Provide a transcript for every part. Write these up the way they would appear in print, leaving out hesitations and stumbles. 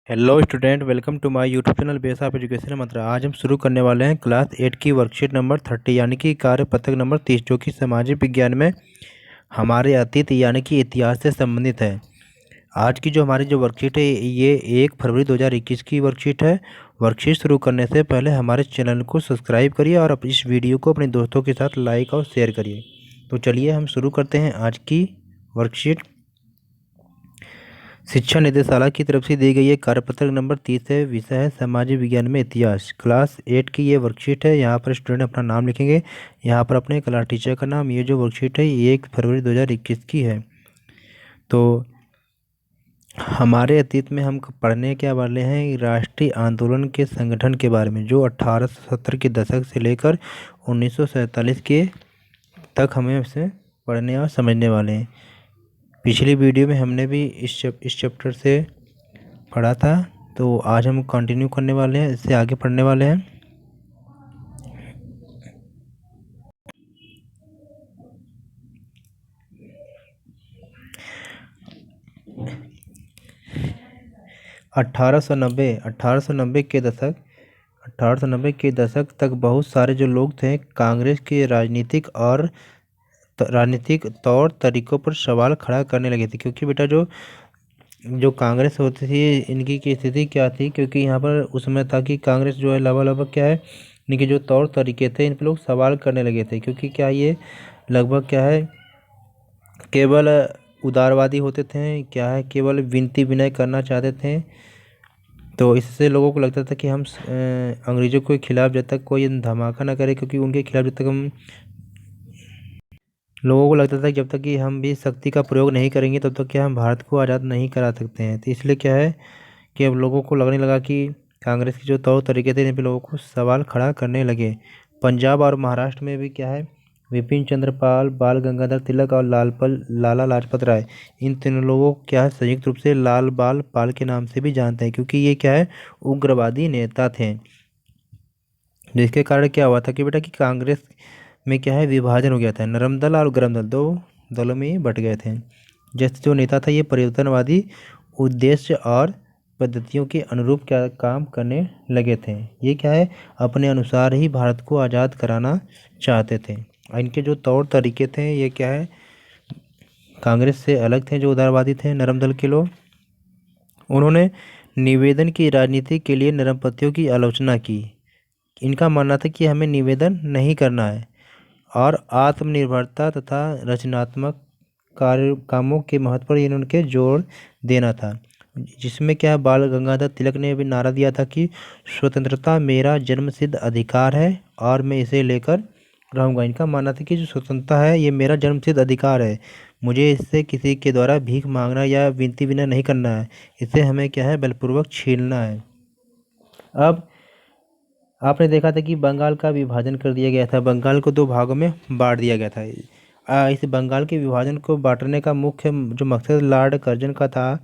Hello student, welcome to my YouTube channel base of education Mantra. आज हम शुरू करने वाले हैं क्लास 8 की वर्कशीट नंबर 30 यानी कि कार्य पत्रक नंबर 30, जो कि सामाजिक विज्ञान में हमारे अतीत यानी कि इतिहास से संबंधित है। आज की जो हमारी जो वर्कशीट है ये 1 फरवरी 2021 की वर्कशीट है। वर्कशीट शुरू करने से पहले हमारे चैनल को सब्सक्राइब करिए और इस वीडियो को अपने दोस्तों के साथ लाइक और शेयर करिए। तो चलिए हम शुरू करते हैं आज की वर्कशीट। शिक्षा निदेशालय की तरफ से दी गई है कार्यपत्रक नंबर 30 है। विषय है सामाजिक विज्ञान में इतिहास। क्लास 8 की ये वर्कशीट है। यहाँ पर स्टूडेंट अपना नाम लिखेंगे, यहाँ पर अपने क्लास टीचर का नाम। ये जो वर्कशीट है ये 1 फरवरी 2021 की है। तो हमारे अतीत में हम पढ़ने क्या वाले हैं, राष्ट्रीय आंदोलन के संगठन के बारे में, जो 1870 के दशक से लेकर 1947 के तक हमें उसे पढ़ने और समझने वाले हैं। पिछली वीडियो में हमने भी इस चैप्टर से पढ़ा था, तो आज हम कंटिन्यू करने वाले हैं, इससे आगे पढ़ने वाले हैं। अठारह सौ नब्बे के दशक तक बहुत सारे जो लोग थे कांग्रेस के राजनीतिक तौर तरीकों पर सवाल खड़ा करने लगे थे। क्योंकि बेटा जो जो कांग्रेस होती थी इनकी की स्थिति क्या थी, क्योंकि यहाँ पर उस समय था कि कांग्रेस जो है लगभग क्या है, इनके जो तौर तरीके थे इन पर लोग सवाल करने लगे थे। क्योंकि क्या ये लगभग क्या है, केवल उदारवादी होते थे, क्या है केवल विनती विनय करना चाहते थे। तो इससे लोगों को लगता था कि हम अंग्रेज़ों के खिलाफ़ जब तक कोई धमाका ना करे, क्योंकि उनके खिलाफ़ जब तक हम लोगों को लगता था कि जब तक कि हम भी शक्ति का प्रयोग नहीं करेंगे तब तक क्या हम भारत को आज़ाद नहीं करा सकते हैं। तो इसलिए क्या है कि अब लोगों को लगने लगा कि कांग्रेस के जो तौर तरीके थे इन पर लोगों को सवाल खड़ा करने लगे। पंजाब और महाराष्ट्र में भी क्या है, विपिन चंद्र पाल, बाल गंगाधर तिलक और लाला लाजपत राय, इन तीनों लोगों को क्या है संयुक्त रूप से लाल बाल पाल के नाम से भी जानते हैं, क्योंकि ये क्या है उग्रवादी नेता थे। जिसके कारण क्या हुआ था कि बेटा कि कांग्रेस में क्या है विभाजन हो गया था, नरम दल और गरम दल दो दलों में बट गए थे। जैसे जो नेता था ये परिवर्तनवादी उद्देश्य और पद्धतियों के अनुरूप क्या काम करने लगे थे। ये क्या है अपने अनुसार ही भारत को आज़ाद कराना चाहते थे। इनके जो तौर तरीके थे ये क्या है कांग्रेस से अलग थे। जो उदारवादी थे नरम दल के लोग, उन्होंने निवेदन की राजनीति के लिए नरमपंथियों की आलोचना की। इनका मानना था कि हमें निवेदन नहीं करना है और आत्मनिर्भरता तथा रचनात्मक कामों के महत्व पर इन्होंने जोर देना था। जिसमें क्या है बाल गंगाधर तिलक ने भी नारा दिया था कि स्वतंत्रता मेरा जन्मसिद्ध अधिकार है और मैं इसे लेकर रहूँगा। इनका मानना था कि जो स्वतंत्रता है ये मेरा जन्मसिद्ध अधिकार है, मुझे इससे किसी के द्वारा भीख मांगना या विनती विनय नहीं करना है, इसे हमें क्या है बलपूर्वक छीनना है। अब आपने देखा था कि बंगाल का विभाजन कर दिया गया था, बंगाल को 2 भागों में बांट दिया गया था। इस बंगाल के विभाजन को बांटने का मुख्य जो मकसद लॉर्ड कर्जन का था,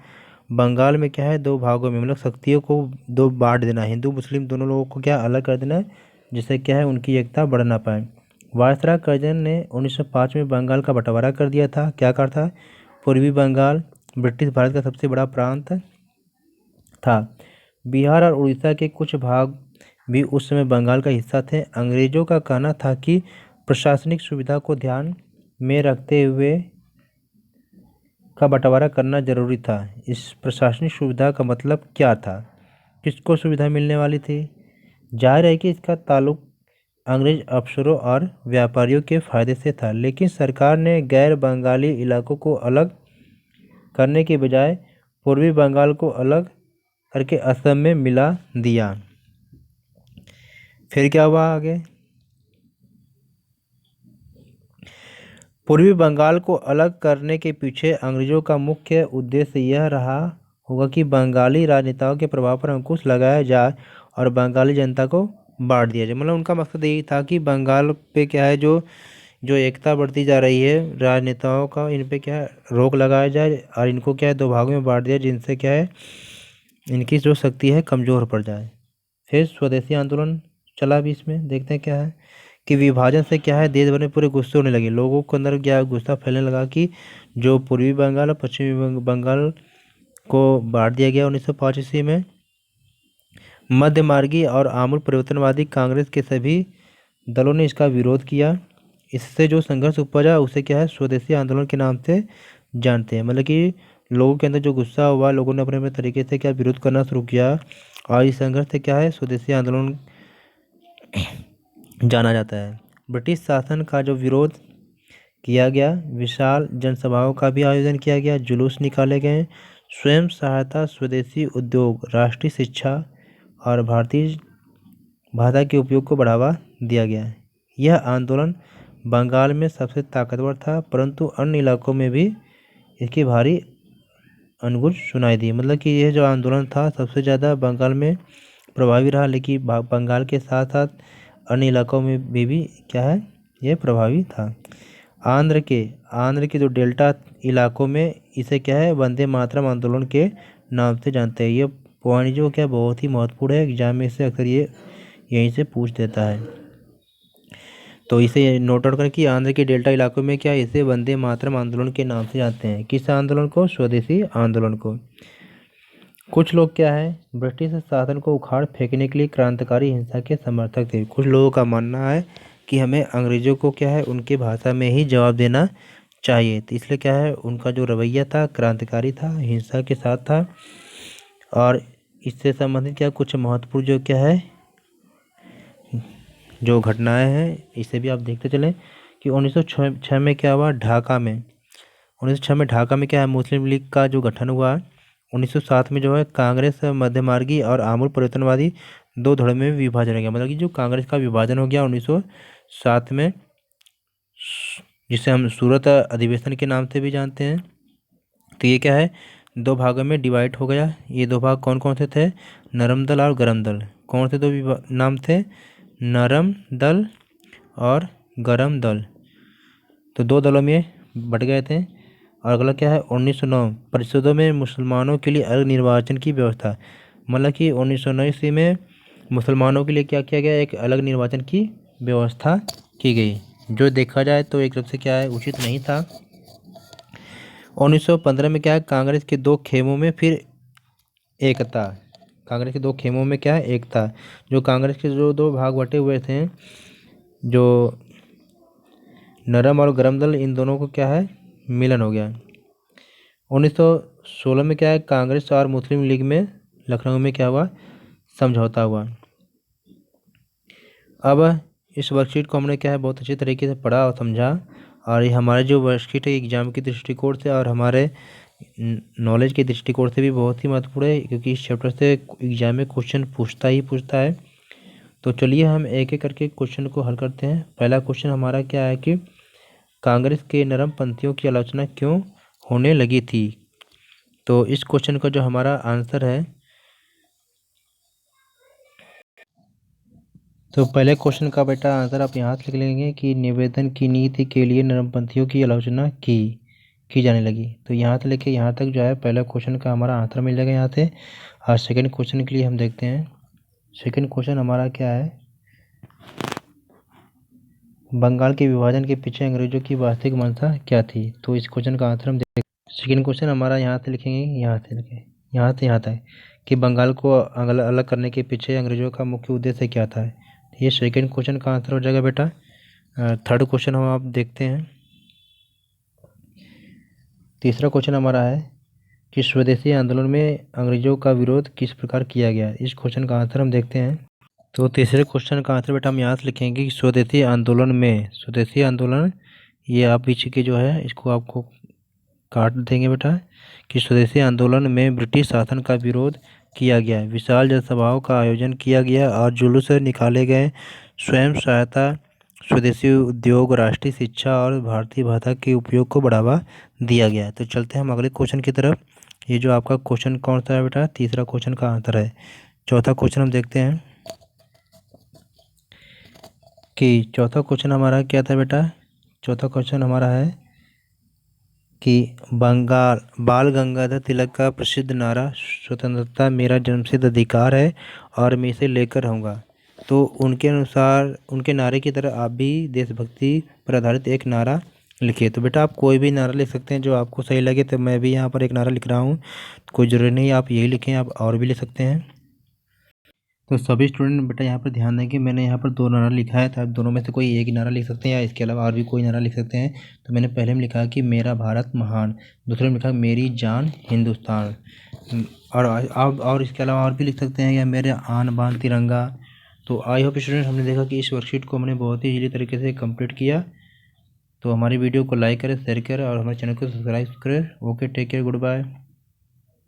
बंगाल में क्या है 2 भागों में मतलब शक्तियों को 2 बांट देना, हिंदू मुस्लिम दोनों लोगों को क्या अलग कर देना है, जिससे क्या है उनकी एकता बढ़ ना पाए। वायसराय कर्जन ने 1905 में बंगाल का बंटवारा कर दिया था। क्या कर था, पूर्वी बंगाल ब्रिटिश भारत का सबसे बड़ा प्रांत था। बिहार और उड़ीसा के कुछ भाग भी उस समय बंगाल का हिस्सा थे। अंग्रेजों का कहना था कि प्रशासनिक सुविधा को ध्यान में रखते हुए का बंटवारा करना जरूरी था। इस प्रशासनिक सुविधा का मतलब क्या था, किसको सुविधा मिलने वाली थी? जाहिर है कि इसका ताल्लुक अंग्रेज अफसरों और व्यापारियों के फायदे से था, लेकिन सरकार ने गैर बंगाली इलाकों को अलग करने के बजाय पूर्वी बंगाल को अलग करके असम में मिला दिया। फिर क्या हुआ आगे, पूर्वी बंगाल को अलग करने के पीछे अंग्रेजों का मुख्य उद्देश्य यह रहा होगा कि बंगाली राजनेताओं के प्रभाव पर अंकुश लगाया जाए और बंगाली जनता को बांट दिया जाए। मतलब उनका मकसद यही था कि बंगाल पे क्या है जो जो एकता बढ़ती जा रही है राजनेताओं का, इन पे क्या है रोक लगाया जाए और इनको क्या है 2 भागों में बांट दिया, जिनसे क्या है इनकी जो शक्ति है कमज़ोर पड़ जाए। फिर स्वदेशी आंदोलन चला भी, इसमें देखते हैं क्या है कि विभाजन से क्या है देश भर में पूरे गुस्से होने लगे, लोगों के अंदर क्या गुस्सा फैलने लगा कि जो पूर्वी बंगाल और पश्चिमी बंगाल को बांट दिया गया 1905 ईस्वी में। मध्यमार्गी और आमूल परिवर्तनवादी कांग्रेस के सभी दलों ने इसका विरोध किया। इससे जो संघर्ष उपजा उसे क्या है, स्वदेशी आंदोलन के नाम से जानते हैं। मतलब कि लोगों के अंदर जो गुस्सा हुआ, लोगों ने अपने अपने तरीके से क्या विरोध करना शुरू किया, और इस संघर्ष से क्या है, स्वदेशी आंदोलन जाना जाता है। ब्रिटिश शासन का जो विरोध किया गया, विशाल जनसभाओं का भी आयोजन किया गया, जुलूस निकाले गए, स्वयं सहायता, स्वदेशी उद्योग, राष्ट्रीय शिक्षा और भारतीय भाषा के उपयोग को बढ़ावा दिया गया। यह आंदोलन बंगाल में सबसे ताकतवर था, परंतु अन्य इलाकों में भी इसकी भारी अनुगूंज सुनाई दी। मतलब कि यह जो आंदोलन था सबसे ज़्यादा बंगाल में प्रभावी रहा, लेकिन बंगाल के साथ साथ अन्य इलाकों में भी क्या है, ये प्रभावी था। आंध्र के जो डेल्टा इलाकों में इसे क्या है, वंदे मातरम आंदोलन के नाम से जानते हैं। ये पॉइंट जो क्या बहुत ही महत्वपूर्ण है, एग्जाम में से अक्सर ये यहीं से पूछ देता है, तो इसे नोट आउट करें कि आंध्र के डेल्टा इलाकों में क्या इसे वंदे मातरम आंदोलन के नाम से जानते हैं। किस आंदोलन को? स्वदेशी आंदोलन को। कुछ लोग क्या है, ब्रिटिश शासन को उखाड़ फेंकने के लिए क्रांतिकारी हिंसा के समर्थक थे। कुछ लोगों का मानना है कि हमें अंग्रेजों को क्या है, उनकी भाषा में ही जवाब देना चाहिए, तो इसलिए क्या है, उनका जो रवैया था क्रांतिकारी था, हिंसा के साथ था। और इससे संबंधित क्या कुछ महत्वपूर्ण जो क्या है, जो घटनाएं हैं, इसे भी आप देखते चलें कि 1906 में क्या हुआ, ढाका में 1906 में ढाका में क्या है, मुस्लिम लीग का जो गठन हुआ। 1907 में जो है कांग्रेस मध्यमार्गी और आमूल परिवर्तनवादी दो धड़ों में विभाजन हो गया। मतलब कि जो कांग्रेस का विभाजन हो गया 1907 में, जिसे हम सूरत अधिवेशन के नाम से भी जानते हैं। तो ये क्या है, दो भागों में डिवाइड हो गया। ये दो भाग कौन कौन से थे? नरम दल और गरम दल। कौन से दो नाम थे? नरम दल और गरम दल। तो दो दलों में बट गए थे। और अगला क्या है, 1909 परिषदों में मुसलमानों के लिए अलग निर्वाचन की व्यवस्था। मतलब कि 1909 ईस्वी में मुसलमानों के लिए क्या किया गया, एक अलग निर्वाचन की व्यवस्था की गई, जो देखा जाए तो एक तरफ से क्या है, उचित नहीं था। 1915 में क्या है, कांग्रेस के दो खेमों में फिर एकता। कांग्रेस के दो खेमों में क्या है, एकता। जो कांग्रेस के जो दो भाग बटे हुए थे, जो नरम और गरम दल, इन दोनों को क्या है, मिलन हो गया। 1916 में क्या है, कांग्रेस और मुस्लिम लीग में लखनऊ में क्या हुआ, समझौता हुआ। अब इस वर्कशीट को हमने क्या है, बहुत अच्छी तरीके से पढ़ा और समझा। और ये हमारे जो वर्कशीट है एग्जाम के दृष्टिकोण से और हमारे नॉलेज के दृष्टिकोण से भी बहुत ही महत्वपूर्ण है, क्योंकि इस चैप्टर से एग्जाम में क्वेश्चन पूछता है। तो चलिए हम एक एक करके क्वेश्चन को हल करते हैं। पहला क्वेश्चन हमारा क्या है कि कांग्रेस के नरम पंथियों की आलोचना क्यों होने लगी थी। तो इस क्वेश्चन का जो हमारा आंसर है, तो पहले क्वेश्चन का बेटा आंसर आप यहाँ से लिख लेंगे कि निवेदन की नीति के लिए नरमपंथियों की आलोचना की जाने लगी। तो यहाँ से लेके यहाँ तक जो है पहले क्वेश्चन का हमारा आंसर मिल जाएगा यहाँ से। और सेकंड क्वेश्चन के लिए हम देखते हैं। सेकंड क्वेश्चन हमारा क्या है, बंगाल के विभाजन के पीछे अंग्रेजों की वास्तविक मंशा क्या थी। तो इस क्वेश्चन का आंसर हम देखें। सेकंड क्वेश्चन हमारा यहाँ से लिखेंगे, यहाँ से लिखें, यहाँ से यहाँ तक कि बंगाल को अलग अलग करने के पीछे अंग्रेजों का मुख्य उद्देश्य क्या था। ये सेकंड क्वेश्चन का आंसर हो जाएगा बेटा। थर्ड क्वेश्चन हम आप देखते हैं। तीसरा क्वेश्चन हमारा है कि स्वदेशी आंदोलन में अंग्रेजों का विरोध किस प्रकार किया गया। इस क्वेश्चन का आंसर हम देखते हैं। तो तीसरे क्वेश्चन का आंसर बेटा हम यहाँ से लिखेंगे कि स्वदेशी आंदोलन, ये आप पीछे के जो है इसको आपको काट देंगे बेटा, कि स्वदेशी आंदोलन में ब्रिटिश शासन का विरोध किया गया, विशाल जनसभाओं का आयोजन किया गया और जुलूस निकाले गए, स्वयं सहायता, स्वदेशी उद्योग, राष्ट्रीय शिक्षा और भारतीय भाषा के उपयोग को बढ़ावा दिया गया। तो चलते हैं हम अगले क्वेश्चन की तरफ। ये जो आपका क्वेश्चन कौन सा है बेटा, तीसरा क्वेश्चन का आंसर है। चौथा क्वेश्चन हम देखते हैं कि चौथा क्वेश्चन हमारा क्या था बेटा। चौथा क्वेश्चन हमारा है कि बाल गंगाधर तिलक का प्रसिद्ध नारा स्वतंत्रता मेरा जन्मसिद्ध अधिकार है और मैं इसे लेकर रहूँगा। तो उनके अनुसार, उनके नारे की तरह आप भी देशभक्ति पर आधारित एक नारा लिखिए। तो बेटा आप कोई भी नारा लिख सकते हैं जो आपको सही लगे। तो मैं भी यहाँ पर एक नारा लिख रहा हूँ, कोई ज़रूरी नहीं आप यही लिखें, आप और भी लिख सकते हैं। तो सभी स्टूडेंट बेटा यहाँ पर ध्यान दें कि मैंने यहाँ पर 2 नारा लिखा है, तो आप दोनों में से कोई एक ही नारा लिख सकते हैं या इसके अलावा और भी कोई नारा लिख सकते हैं। तो मैंने पहले में लिखा कि मेरा भारत महान, दूसरे में लिखा मेरी जान हिंदुस्तान, और इसके अलावा और भी लिख सकते हैं या मेरे आन बान तिरंगा। तो आई होप स्टूडेंट हमने देखा कि इस वर्कशीट को हमने बहुत ही ईजी तरीके से कंप्लीट किया। तो हमारी वीडियो को लाइक करें, शेयर करें और हमारे चैनल को सब्सक्राइब करें। Okay, take care, good bye.